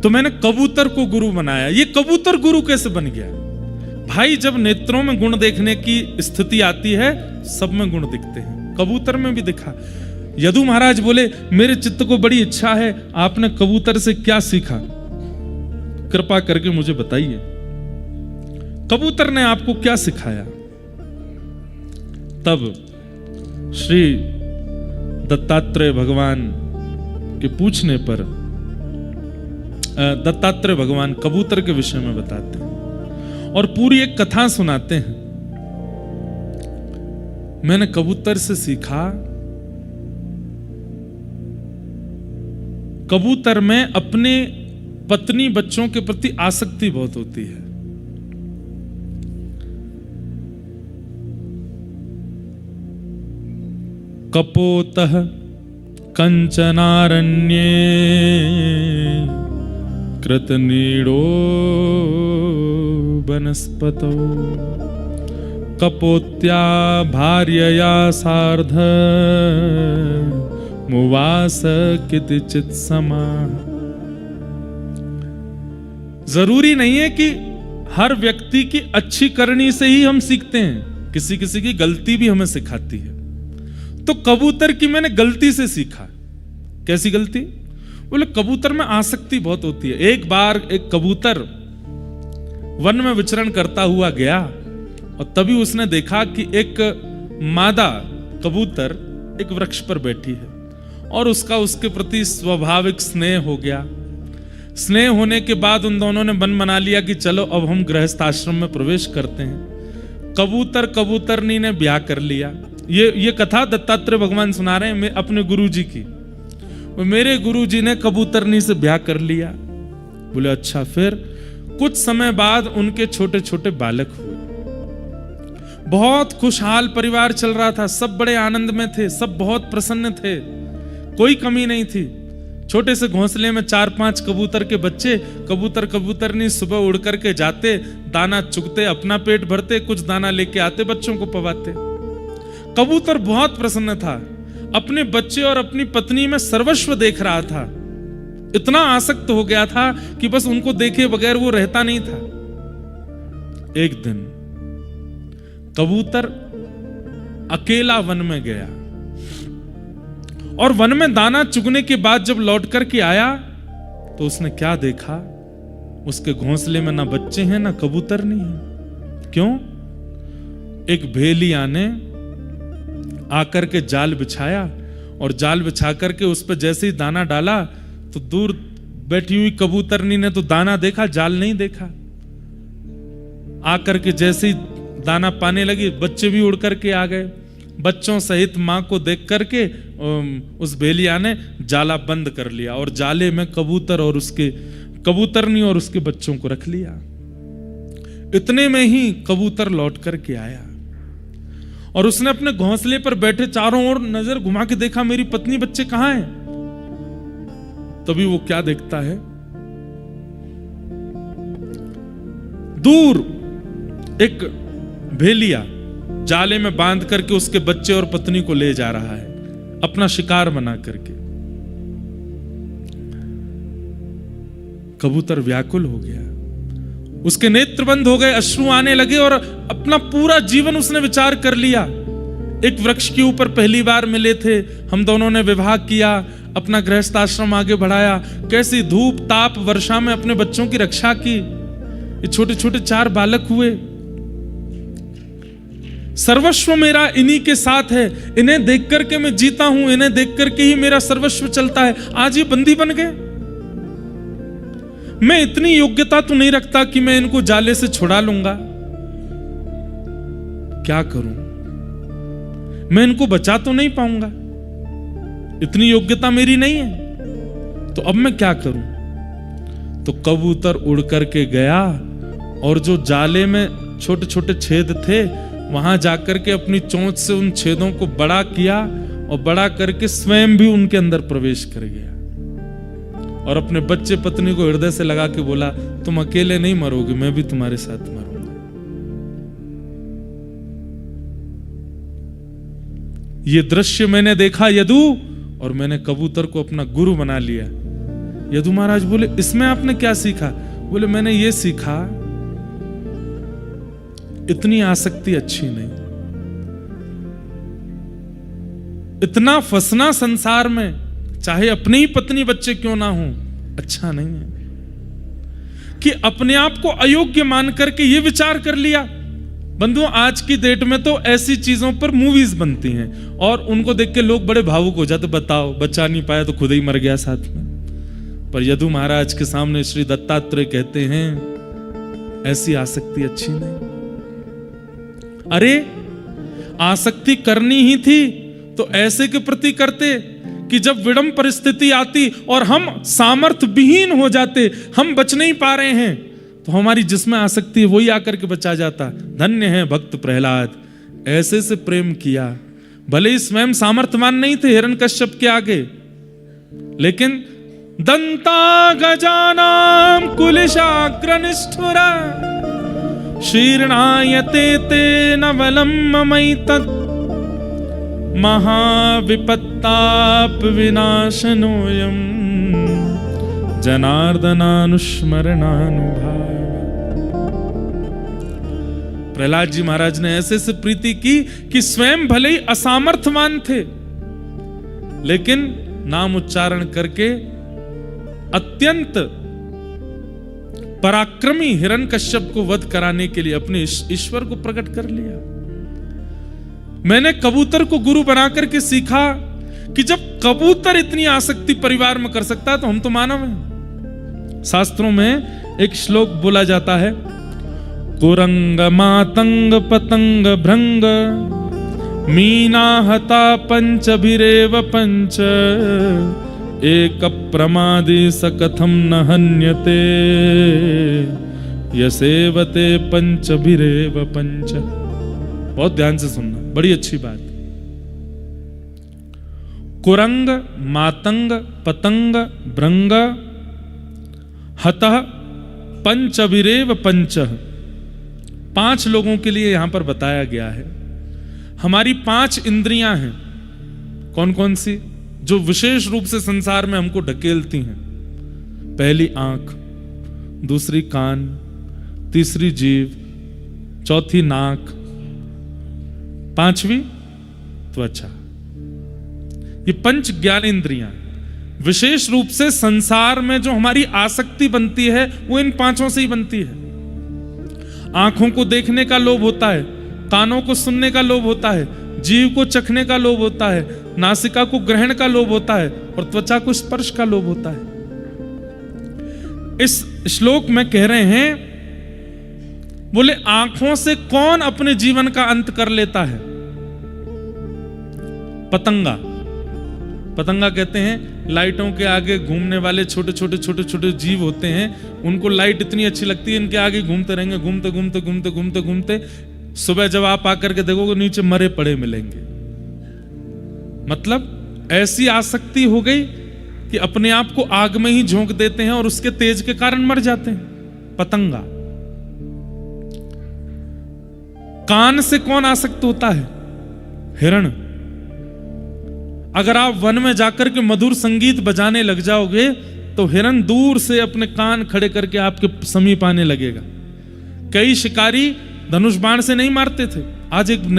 तो मैंने कबूतर को गुरु बनाया। ये कबूतर गुरु कैसे बन गया? भाई, जब नेत्रों में गुण देखने की स्थिति आती है, सब में गुण दिखते हैं। कबूतर में भी दिखा। यदु महाराज बोले, मेरे चित्त को बड़ी इच्छा है, आपने कबूतर से क्या सीखा? कृपा करके मुझे बताइए, कबूतर ने आपको क्या सिखाया? तब श्री दत्तात्रेय भगवान के पूछने पर दत्तात्रेय भगवान कबूतर के विषय में बताते हैं और पूरी एक कथा सुनाते हैं। मैंने कबूतर से सीखा, कबूतर में अपने पत्नी बच्चों के प्रति आसक्ति बहुत होती है। कपोतः कंचनारण्ये कृतनीडो वनस्पतौ कपोत्या भार्यया सार्ध मुवास कितिचित् समाः। जरूरी नहीं है कि हर व्यक्ति की अच्छी करनी से ही हम सीखते हैं, किसी किसी की गलती भी हमें सिखाती है। तो कबूतर की मैंने गलती से सीखा। कैसी गलती? बोले, कबूतर में आसक्ति बहुत होती है। एक बार एक कबूतर वन में विचरण करता हुआ गया और तभी उसने देखा कि एक मादा कबूतर एक वृक्ष पर बैठी है और उसका उसके प्रति स्वाभाविक स्नेह हो गया। स्नेह होने के बाद उन दोनों ने मन बना लिया कि चलो अब हम गृहस्थ आश्रम में प्रवेश करते हैं। कबूतर कबूतरनी ने ब्याह कर लिया। ये कथा दत्तात्रेय भगवान सुना रहे हैं अपने गुरुजी की। मेरे गुरुजी ने कबूतरनी से ब्याह कर लिया। बोले, अच्छा। फिर कुछ समय बाद उनके छोटे छोटे बालक हुए। बहुत खुशहाल परिवार चल रहा था, सब बड़े आनंद में थे, सब बहुत प्रसन्न थे, कोई कमी नहीं थी। छोटे से घोंसले में 4-5 कबूतर के बच्चे, कबूतर कबूतरनी सुबह उड़ करके जाते, दाना चुगते, अपना पेट भरते, कुछ दाना लेके आते, बच्चों को पवाते। कबूतर बहुत प्रसन्न था, अपने बच्चे और अपनी पत्नी में सर्वस्व देख रहा था। इतना आसक्त हो गया था कि बस उनको देखे बगैर वो रहता नहीं था। एक दिन कबूतर अकेला वन में गया और वन में दाना चुगने के बाद जब लौट करके आया तो उसने क्या देखा? उसके घोंसले में ना बच्चे हैं ना कबूतर नहीं है। क्यों? एक भेलिया ने आकर के जाल बिछाया और जाल बिछा करके उस पर जैसे ही दाना डाला तो दूर बैठी हुई कबूतरनी ने तो दाना देखा, जाल नहीं देखा। आकर के जैसे ही दाना पाने लगी, बच्चे भी उड़ करके आ गए। बच्चों सहित मां को देख करके उस भेलिया ने जाला बंद कर लिया और जाले में कबूतरनी और उसके बच्चों को रख लिया। इतने में ही कबूतर लौट करके आया और उसने अपने घोंसले पर बैठे चारों ओर नजर घुमा के देखा, मेरी पत्नी बच्चे कहां हैं? तभी वो क्या देखता है? दूर एक भेलिया जाले में बांध करके उसके बच्चे और पत्नी को ले जा रहा है, अपना शिकार बना करके। कबूतर व्याकुल हो गया, उसके नेत्र बंद हो गए, अश्रु आने लगे और अपना पूरा जीवन उसने विचार कर लिया। एक वृक्ष के ऊपर पहली बार मिले थे, हम दोनों ने विवाह किया, अपना गृहस्थ आश्रम आगे बढ़ाया, कैसी धूप ताप वर्षा में अपने बच्चों की रक्षा की। ये छोटे छोटे 4 बालक हुए। सर्वस्व मेरा इन्हीं के साथ है, इन्हें देख करके मैं जीता हूं, इन्हें देख करके ही मेरा सर्वस्व चलता है। आज ये बंदी बन गए। मैं इतनी योग्यता तो नहीं रखता कि मैं इनको जाले से छुड़ा लूंगा। क्या करूं? मैं इनको बचा तो नहीं पाऊंगा, इतनी योग्यता मेरी नहीं है। तो अब मैं क्या करूं? तो कबूतर उड़ करके गया और जो जाले में छोटे छोटे छेद थे वहां जाकर के अपनी चोंच से उन छेदों को बड़ा किया और बड़ा करके स्वयं भी उनके अंदर प्रवेश कर गया और अपने बच्चे पत्नी को हृदय से लगा के बोला, तुम अकेले नहीं मरोगे, मैं भी तुम्हारे साथ मरूंगा। ये दृश्य मैंने देखा यदु, और मैंने कबूतर को अपना गुरु बना लिया। यदु महाराज बोले इसमें आपने क्या सीखा? बोले मैंने ये सीखा इतनी आसक्ति अच्छी नहीं, इतना फंसना संसार में, चाहे अपनी ही पत्नी बच्चे क्यों ना हो, अच्छा नहीं है। कि अपने आप को अयोग्य मान करके ये विचार कर लिया। बंधुओं, आज की डेट में तो ऐसी चीजों पर मूवीज बनती हैं और उनको देख के लोग बड़े भावुक हो जाते, बताओ बच्चा नहीं पाया तो खुद ही मर गया साथ में। पर यदु महाराज के सामने श्री दत्तात्रेय कहते हैं ऐसी आसक्ति अच्छी नहीं। अरे आसक्ति करनी ही थी तो ऐसे के प्रति करते कि जब विडम परिस्थिति आती और हम सामर्थ्य विहीन हो जाते, हम बच नहीं पा रहे हैं, तो हमारी जिसमें आसक्ति है वही आकर के बचा जाता। धन्य है भक्त प्रहलाद, ऐसे से प्रेम किया। भले ही स्वयं सामर्थ्यवान नहीं थे हिरण्यकश्यप के आगे, लेकिन दंता गजानाम कुलिशाग्र निष्ठुरा शीर्णायते ते नवलम ममैतत् महाविपत्ताप विनाशनोयम जनार्दनानुस्मरणानुभाव। प्रहलाद जी महाराज ने ऐसे से प्रीति की कि स्वयं भले ही असामर्थ्यवान थे, लेकिन नाम उच्चारण करके अत्यंत पराक्रमी हिरण्यकश्यप को वध कराने के लिए अपने ईश्वर को प्रकट कर लिया। मैंने कबूतर को गुरु बना करके सीखा कि जब कबूतर इतनी आसक्ति परिवार में कर सकता है तो हम तो मानव हैं। शास्त्रों में एक श्लोक बोला जाता है, कुरंग मातंग पतंग भृंग मीना हता पंचभिरेव पंच एक प्रमादी सकथम न हन्यते यसेवते पंचभिरेव पंच। बहुत ध्यान से सुनना, बड़ी अच्छी बात। कुरंग मातंग पतंग भृंग हतः पंचभिरेव पंच, 5 लोगों के लिए यहां पर बताया गया है। हमारी 5 इंद्रियां हैं। कौन कौन सी? जो विशेष रूप से संसार में हमको ढकेलती हैं। पहली आंख, दूसरी कान, तीसरी जीभ, चौथी नाक, 5वीं त्वचा। ये 5 ज्ञानेंद्रियां विशेष रूप से संसार में जो हमारी आसक्ति बनती है वो इन 5 से ही बनती है। आंखों को देखने का लोभ होता है, कानों को सुनने का लोभ होता है, जीव को चखने का लोभ होता है, नासिका को ग्रहण का लोभ होता है और त्वचा को स्पर्श का लोभ होता है। इस श्लोक में कह रहे हैं, बोले आंखों से कौन अपने जीवन का अंत कर लेता है? पतंगा। पतंगा कहते हैं लाइटों के आगे घूमने वाले छोटे छोटे छोटे छोटे जीव होते हैं, उनको लाइट इतनी अच्छी लगती है, इनके आगे घूमते रहेंगे, घूमते घूमते घूमते घूमते घूमते सुबह जब आप आकर के देखोगे नीचे मरे पड़े मिलेंगे। मतलब ऐसी आसक्ति हो गई कि अपने आप को आग में ही झोंक देते हैं और उसके तेज के कारण मर जाते हैं। पतंगा। कान से कौन आसक्त होता है? हिरण। अगर आप वन में जाकर के मधुर संगीत बजाने लग जाओगे तो हिरण दूर से अपने कान खड़े करके आपके समीप आने लगेगा। कई शिकारी धनुष बाण से नहीं मारते थे, आज एक